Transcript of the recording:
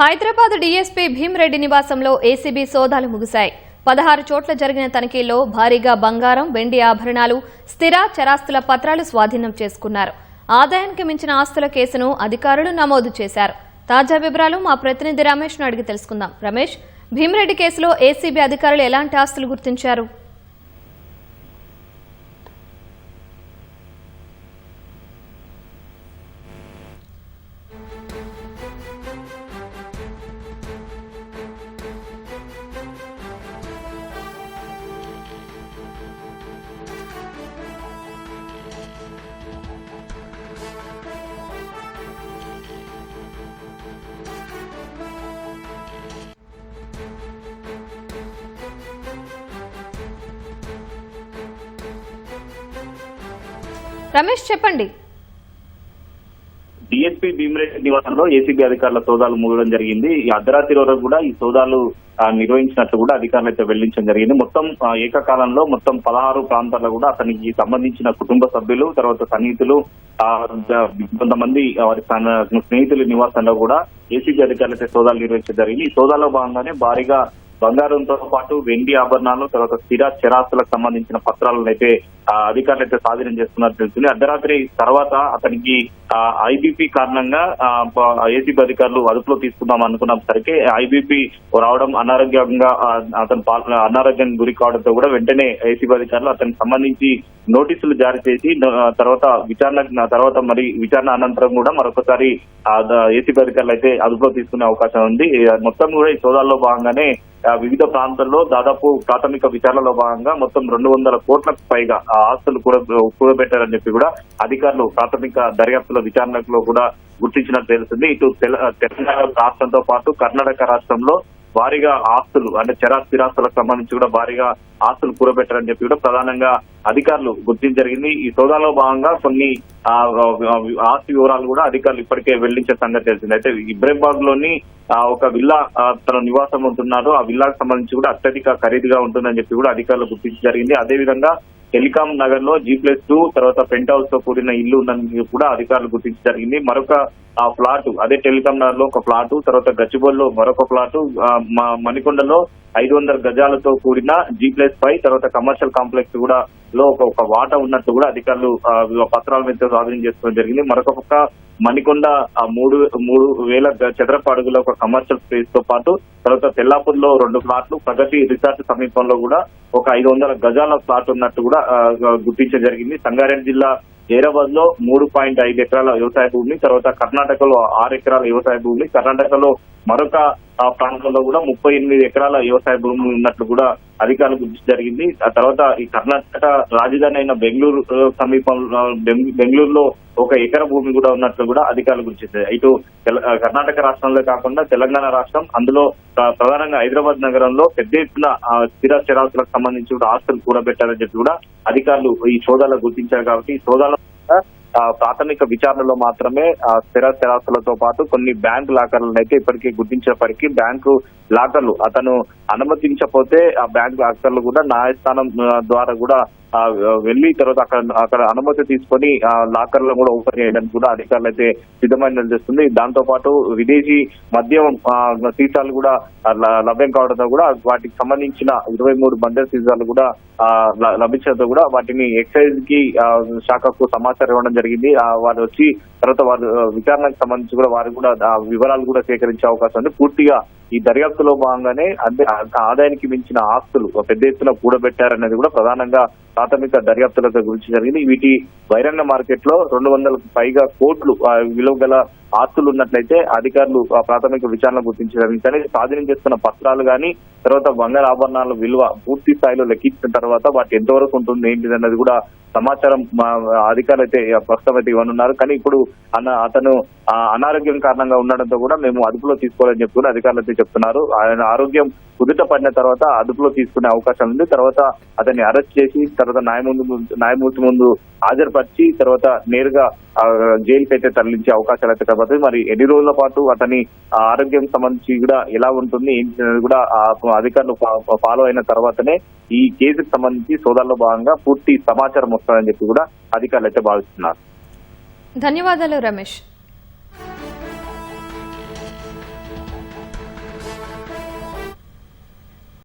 Hyderabad DSP Bhim Reddy నివాసంలో ACB సోదాలు ముగిశాయి. 16 చోట్ల జరిగిన తనిఖీల్లో భారీగా బంగారం, వెండి ఆభరణాలు, స్థిర చరాస్తుల పత్రాలు స్వాధీనం చేసుకున్నారు. ఆదాయానికి మించిన ఆస్తుల కేసును అధికారులు నమోదు చేశారు. తాజా వివరాలు మా ప్రతినిధి రమేష్ను అడిగి తెలుసుకుందాం. రమేష్, భీమ్రెడ్డి కేసులో ఏసీబీ అధికారులు ఎలాంటి ఆస్తులు గుర్తించారు? రమేష్, చెప్పండి. డీఎస్పీ భీమ్రెడ్డి నివాసంలో ఏసీబీ అధికారుల సోదాలు ముగడం జరిగింది. ఈ అర్ధరాత్రి వరకు కూడా ఈ సోదాలు నిర్వహించినట్లు కూడా అధికారులు అయితే వెల్లడించడం జరిగింది. మొత్తం ఏకకాలంలో మొత్తం 16 ప్రాంతాల్లో కూడా అతనికి సంబంధించిన కుటుంబ సభ్యులు, తర్వాత సన్నిహితులు, కొంతమంది వారి స్నేహితుల నివాసంలో కూడా ఏసీబీ అధికారులు అయితే సోదాలు నిర్వహించడం జరిగింది. ఈ సోదాల్లో భాగంగానే భారీగా బంగారంతో పాటు వెండి ఆభరణాలు, తర్వాత స్థిర చరాస్తులకు సంబంధించిన పత్రాలను అయితే అధికారులు అయితే స్వాధీనం చేస్తున్నట్టు తెలుస్తుంది. అర్ధరాత్రి తర్వాత అతనికి ఐబీపీ కారణంగా ఏసీబీ అధికారులు అదుపులో తీసుకుందాం అనుకున్న సరికి ఐబీపీ రావడం, అతను అనారోగ్యానికి గురి కావడంతో కూడా వెంటనే ఏసీబీ అధికారులు అతనికి సంబంధించి నోటీసులు జారీ చేసి తర్వాత విచారణ అనంతరం కూడా మరొకసారి ఏసీబీ అధికారులు అయితే అదుపులో తీసుకునే అవకాశం ఉంది. మొత్తం కూడా ఈ సోదాల్లో భాగంగానే వివిధ ప్రాంతాల్లో దాదాపు ప్రాథమిక విచారణలో భాగంగా మొత్తం 200 కోట్లకు పైగా ఆస్తులు కూడబెట్టారని చెప్పి కూడా అధికారులు ప్రాథమిక దర్యాప్తుల విచారణలో కూడా గుర్తించినట్టు తెలుస్తుంది. ఇటు తెలంగాణ రాష్ట్రంతో పాటు కర్ణాటక రాష్ట్రంలో భారీగా ఆస్తులు అంటే స్థిరాస్తులకు సంబంధించి కూడా భారీగా ఆస్తులు కూడబెట్టారని చెప్పి కూడా ప్రధానంగా అధికారులు గుర్తించడం జరిగింది. ఈ సోదాలో భాగంగా కొన్ని ఆస్తి వివరాలు కూడా అధికారులు ఇప్పటికే వెల్లడించే సంగతి తెలిసింది. అయితే ఇబ్రాహింబాద్ లోని ఒక విల్లా తన నివాసం ఉంటున్నారు. ఆ విల్లాకు సంబంధించి కూడా అత్యధిక ఖరీదుగా ఉంటుందని చెప్పి కూడా అధికారులు గుర్తించడం జరిగింది. అదేవిధంగా టెలికాం నగర్ లో G+2 తర్వాత పెంట్ హౌస్ తో కూడిన ఇల్లు ఉందని కూడా అధికారులు గుర్తించడం జరిగింది. మరొక ఫ్లాట్, అదే టెలికాం నగర్ లో ఒక ఫ్లాటు, తర్వాత గచ్చిబౌలిలో మరొక ఫ్లాటు, మణికొండలో 500 గజాలతో కూడిన G+5 తర్వాత కమర్షియల్ కాంప్లెక్స్ కూడా లో ఒక వాటా ఉన్నట్టు కూడా అధికారులు పత్రాల మీద స్వాధీనం చేసుకోవడం జరిగింది. మరొక పక్క మణికొండ 3,000 చదరపు అడుగుల ఒక కమర్షియల్ స్పేస్ తో పాటు తర్వాత తెల్లాపూర్ లో 2 ఫ్లాట్లు, ప్రగతి రిసార్ట్ సమీపంలో కూడా ఒక 500 గజాల ఫ్లాట్ ఉన్నట్టు కూడా గుర్తించడం జరిగింది. సంగారెడ్డి జిల్లా హైదరాబాద్ లో 3.5 ఎకరాల వ్యవసాయ భూమి, తర్వాత కర్ణాటకలో 6 ఎకరాల వ్యవసాయ భూమి, కర్ణాటకలో మరొక ప్రాంతంలో కూడా 38 ఎకరాల వ్యవసాయ భూమి ఉన్నట్లు కూడా అధికారులు గుర్తించడం జరిగింది. ఆ తర్వాత ఈ కర్ణాటక రాజధాని అయిన బెంగళూరులో 1 ఎకరా భూమి కూడా ఉన్నట్లు కూడా అధికారులు గుర్తించారు. ఇటు కర్ణాటక రాష్ట్రంలో కాకుండా తెలంగాణ రాష్ట్రం, అందులో ప్రధానంగా హైదరాబాద్ నగరంలో పెద్ద ఎత్తున స్థిర చరాస్తులకు సంబంధించి కూడా ఆస్తులు కూడబెట్టారని చెప్పి కూడా అధికారులు ఈ సోదాలో గుర్తించారు. కాబట్టి ఈ సోదాలో ప్రాథమిక విచారణలో మాత్రమే స్థిర చరాస్తులతో పాటు కొన్ని బ్యాంకు లాకర్లను అయితే ఇప్పటికీ గుర్తించినప్పటికీ బ్యాంకు లాకర్లు అతను అనుమతించకపోతే ఆ బ్యాంకు లాకర్లు కూడా న్యాయస్థానం ద్వారా కూడా వెళ్లి తర్వాత అక్కడ అనుమతి తీసుకొని లాకర్లను కూడా ఓపెన్ చేయడానికి కూడా అధికారులు అయితే సిద్ధమైన చేస్తుంది. దాంతో పాటు విదేశీ మద్యం సీసాలు కూడా లభ్యం కావడంతో కూడా వాటికి సంబంధించిన 23 బండల్ సీసాలు కూడా లభించడంతో కూడా వాటిని ఎక్సైజ్ కి శాఖకు సమాచారం ఇవ్వడం జరిగింది. వారు వచ్చి తర్వాత వారు విచారణకు సంబంధించి కూడా వారు కూడా వివరాలు కూడా సేకరించే అవకాశం ఉంది. పూర్తిగా ఈ దర్యాప్తులో భాగంగానే ఆదాయానికి మించిన ఆస్తులు పెద్ద ఎత్తున కూడబెట్టారనేది కూడా ప్రధానంగా ప్రాథమిక దర్యాప్తులకు గురించి జరిగింది. వీటి బహిరంగ మార్కెట్ లో 200కు పైగా కోట్లు విలువ గల ఆస్తులు ఉన్నట్లయితే అధికారులు ప్రాథమిక విచారణ గుర్తించారు. కానీ స్వాధీనం చేస్తున్న పత్రాలు కానీ తర్వాత బంగారు ఆభరణాల విలువ పూర్తి స్థాయిలో లెక్కించిన తర్వాత వాటి ఎంతవరకు ఉంటుంది ఏంటిది అన్నది కూడా సమాచారం అధికారులు అయితే ప్రస్తుతం అయితే ఇవ్వనున్నారు. కానీ ఇప్పుడు అతను అనారోగ్యం కారణంగా ఉండడంతో కూడా మేము అదుపులో తీసుకోవాలని చెప్పి కూడా అధికారులు అయితే చెప్తున్నారు. ఆయన ఆరోగ్యం కుదుట పడిన తర్వాత అదుపులో తీసుకునే అవకాశం ఉంది. తర్వాత అతన్ని అరెస్ట్ చేసి తర్వాత న్యాయమూర్తి ముందు హాజరుపరిచి తర్వాత నేరుగా జైలుకి అయితే తరలించే అవకాశాలు అయితే కనబడుతుంది. మరి ఎన్ని రోజుల పాటు అతని ఆరోగ్యం సంబంధించి కూడా ఎలా ఉంటుంది ఏంటి అనేది కూడా అధికారులు ఫాలో అయిన తర్వాతనే ఈ కేసుకు సంబంధించి సోదాల్లో భాగంగా పూర్తి సమాచారం వస్తుందని చెప్పి కూడా అధికారులు అయితే భావిస్తున్నారు. ధన్యవాదాలు రమేష్.